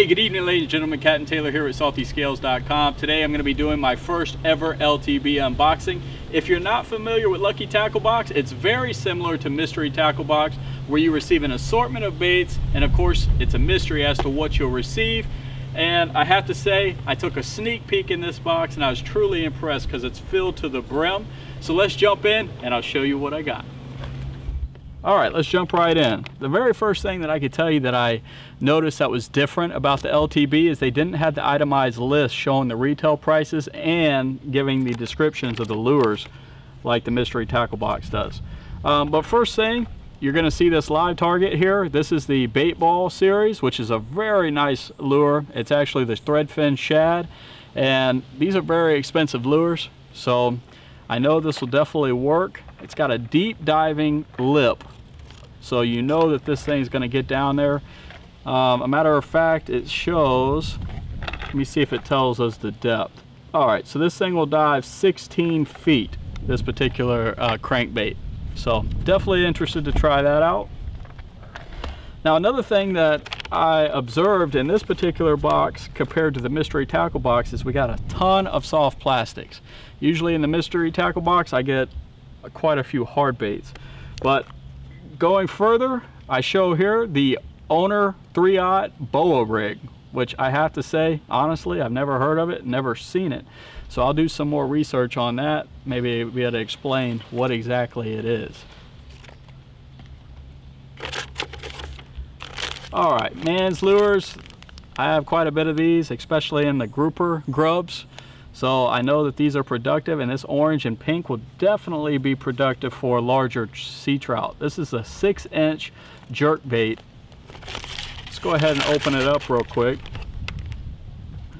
Hey, good evening ladies and gentlemen, Captain Taylor here at SaltyScales.com. Today I'm going to be doing my first ever LTB unboxing. If you're not familiar with Lucky Tackle Box, it's very similar to Mystery Tackle Box, where you receive an assortment of baits, and of course it's a mystery as to what you'll receive. And I have to say, I took a sneak peek in this box and I was truly impressed because it's filled to the brim. So let's jump in and I'll show you what I got. All right, let's jump right in. The very first thing that I could tell you that I noticed that was different about the LTB is they didn't have the itemized list showing the retail prices and giving the descriptions of the lures like the Mystery Tackle Box does. But first thing, you're gonna see this live target here. This is the Bait Ball series, which is a very nice lure. It's actually the threadfin shad, and these are very expensive lures, so I know this will definitely work. It's got a deep diving lip, so you know that this thing's going to get down there. A matter of fact, it shows, let me see if it tells us the depth. All right, so this thing will dive 16 feet, this particular crankbait. So definitely interested to try that out. Now another thing that I observed in this particular box compared to the Mystery Tackle Box is we got a ton of soft plastics. Usually in the Mystery Tackle Box I get quite a few hard baits, but going further, I show here the Owner 3/0 boa rig, which I have to say, honestly, I've never heard of it, never seen it. So I'll do some more research on that. Maybe be able to explain what exactly it is. All right, man's lures. I have quite a bit of these, especially in the grouper grubs. So I know that these are productive, and this orange and pink will definitely be productive for larger sea trout. This is a 6-inch jerk bait. Let's go ahead and open it up real quick.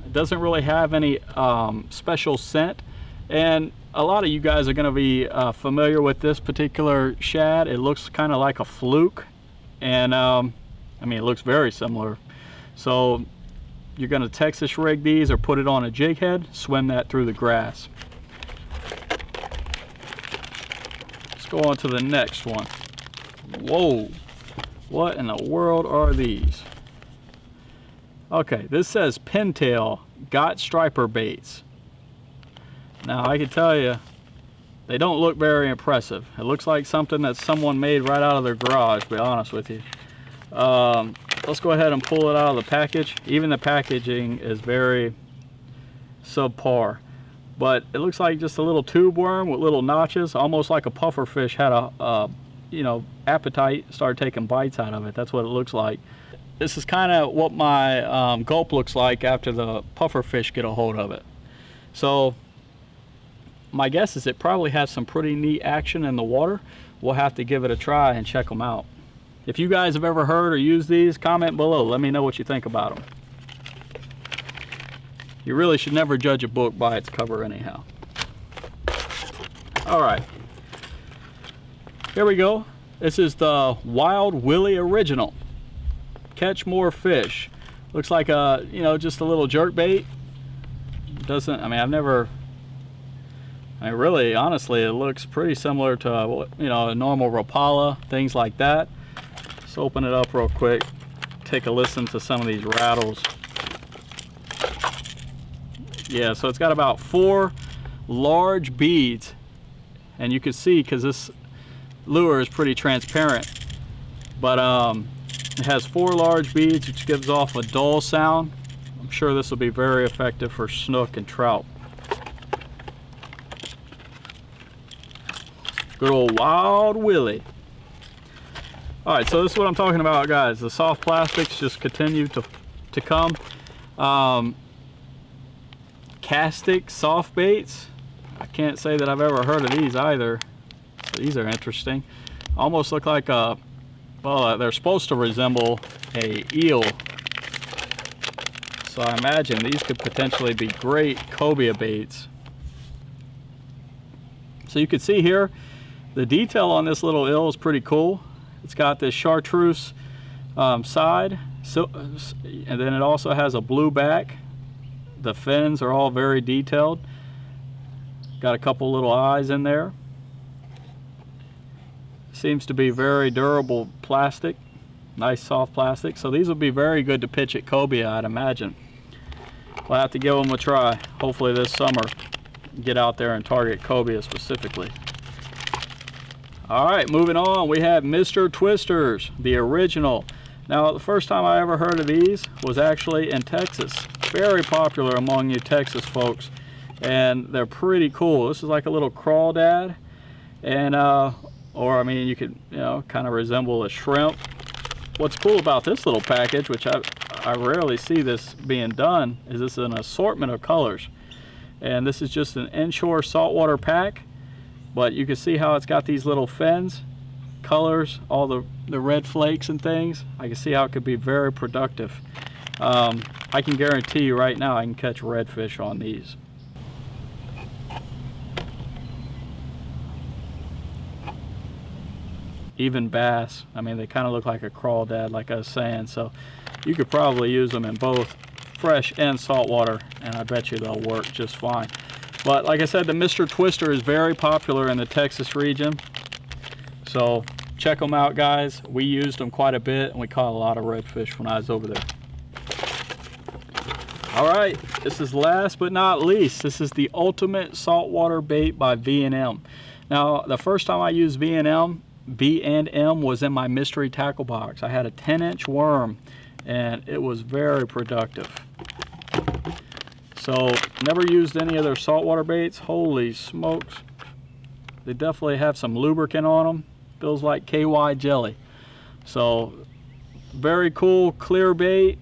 It doesn't really have any special scent, and a lot of you guys are going to be familiar with this particular shad. It looks kind of like a fluke, and I mean, it looks very similar. So you're going to Texas rig these or put it on a jig head, swim that through the grass. Let's go on to the next one. Whoa, what in the world are these? Okay, this says Pintail Got Striper Baits. Now I can tell you, they don't look very impressive. It looks like something that someone made right out of their garage, to be honest with you. Let's go ahead and pull it out of the package. Even the packaging is very subpar, but it looks like just a little tube worm with little notches, almost like a puffer fish had a you know, appetite, started taking bites out of it. That's what it looks like. This is kind of what my gulp looks like after the puffer fish get a hold of it. So my guess is it probably has some pretty neat action in the water. We'll have to give it a try and check them out. If you guys have ever heard or used these, comment below. Let me know what you think about them. You really should never judge a book by its cover anyhow. All right, here we go. This is the Wild Willie Original. Catch more fish. Looks like a, you know, just a little jerk bait. Doesn't, I mean, I've never, I mean, really, honestly, it looks pretty similar to, you know, a normal Rapala, things like that. Let's open it up real quick, take a listen to some of these rattles. Yeah, so it's got about 4 large beads, and you can see, because this lure is pretty transparent, but it has 4 large beads, which gives off a dull sound. I'm sure this will be very effective for snook and trout. Good old Wild Willie. All right, so this is what I'm talking about, guys. The soft plastics just continue to come. Castic soft baits. I can't say that I've ever heard of these either. So these are interesting. Almost look like a, well, they're supposed to resemble a eel. So I imagine these could potentially be great cobia baits. So you can see here, the detail on this little eel is pretty cool. It's got this chartreuse side, so, and then it also has a blue back. The fins are all very detailed. Got a couple little eyes in there. Seems to be very durable plastic. Nice soft plastic. So these will be very good to pitch at cobia, I'd imagine. We'll have to give them a try. Hopefully this summer, get out there and target cobia specifically. All right, moving on, we have Mr. Twisters, the original. Now, the first time I ever heard of these was actually in Texas. Very popular among you Texas folks, and they're pretty cool. This is like a little crawdad, and or I mean, you could, you know, kind of resemble a shrimp. What's cool about this little package, which I rarely see this being done, is this is an assortment of colors. And this is just an inshore saltwater pack, but you can see how it's got these little fins, colors, all the red flakes and things. I can see how it could be very productive. I can guarantee you right now I can catch redfish on these. Even bass. I mean, they kind of look like a crawdad, like I was saying, so you could probably use them in both fresh and saltwater, and I bet you they'll work just fine. But like I said, the Mr. Twister is very popular in the Texas region, so check them out, guys. We used them quite a bit, and we caught a lot of redfish when I was over there. All right, this is last but not least. This is the Ultimate Saltwater Bait by V&M. Now, the first time I used V&M was in my mystery tackle box. I had a 10-inch worm, and it was very productive. So, never used any of their saltwater baits. Holy smokes. They definitely have some lubricant on them. Feels like KY jelly. So, very cool, clear bait.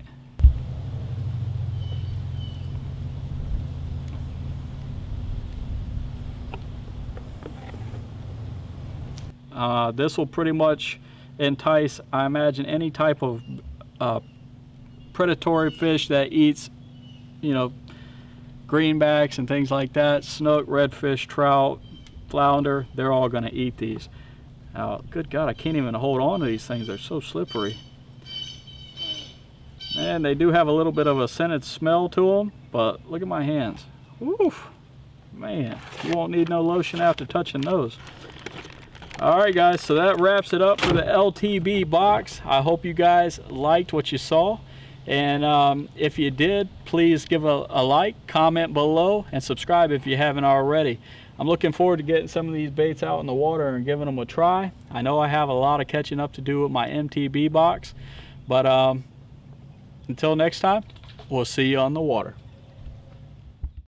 This will pretty much entice, I imagine, any type of predatory fish that eats, you know, greenbacks and things like that. Snook, redfish, trout, flounder, they're all going to eat these. Now, good God, I can't even hold on to these things. They're so slippery. And they do have a little bit of a scented smell to them, but look at my hands. Woof, man, you won't need no lotion after touching those. Alright guys, so that wraps it up for the LTB box. I hope you guys liked what you saw, and if you did, please give a like, comment below, and subscribe if you haven't already. I'm looking forward to getting some of these baits out in the water and giving them a try. I know I have a lot of catching up to do with my MTB box, but until next time, we'll see you on the water.